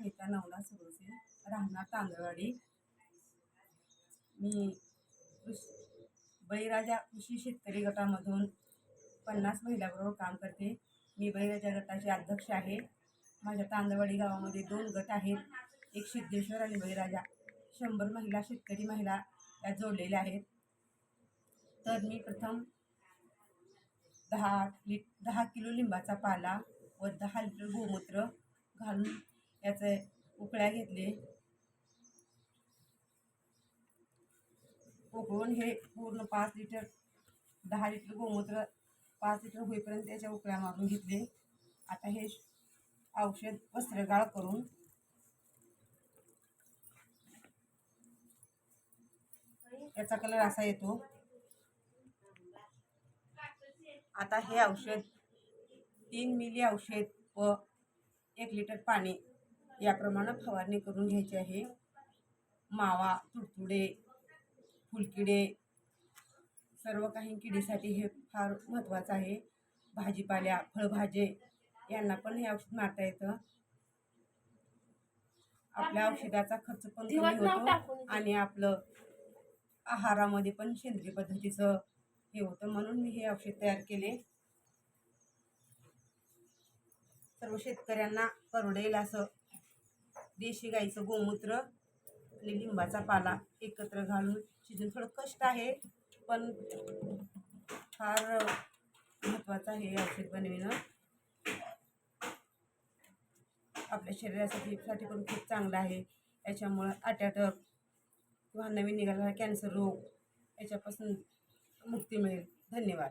सविता नवनाथ सुरवसे, राहणार तांदळवाडी. मी बळीराजा कृषी शेतकरी गटामधून 50 महिलाबरोबर काम करते. मी बळीराजा गटाचे अध्यक्ष आहे. माझ्या तांदळवाडी गावामध्ये 2 गट आहेत, एक सिद्धेश्वर आणि बळीराजा. 100 महिला शेतकरी महिला या जोडलेल्या आहेत. तर मी प्रथम 10 किलो लिंबाचा पाला व 10 लिटर गोमूत्र घालून याचे उकळ्या घेतले. उकळून हे पूर्ण 5 लिटर 10 लिटर गोमूत्र 5 लिटर होईपर्यंत त्याच्या उकळ्या मारून घेतले. आता हे औषध वस्त्रगाळ करून याचा कलर असा येतो. आता हे औषध 3 मिली औषध व 1 लिटर पाणी याप्रमाणे फवारणी करून घ्यायची आहे. मावा, तुडतुडे, फुलकिडे सर्व काही किडीसाठी हे फार महत्त्वाचं आहे. भाजीपाल्या, फळभाजे यांना पण हे औषध मारता येतं. आपल्या औषधाचा खर्च पण कमी होतो आणि आपलं आहारामध्ये पण सेंद्रिय पद्धतीचं हे होतं. म्हणून मी हे औषध तयार केले. सर्व शेतकऱ्यांना परवडेल असं देशी गाईचं गोमूत्र आणि लिंबाचा पाला एकत्र घालून शिजून, थोडं कष्ट आहे पण फार महत्त्वाचं आहे हे औषध बनविणं. आपल्या शरीरासाठी पण खूप चांगलं आहे. याच्यामुळं अटॅक किंवा नवीन निघालेला कॅन्सर रोग याच्यापासून मुक्ती मिळेल. धन्यवाद.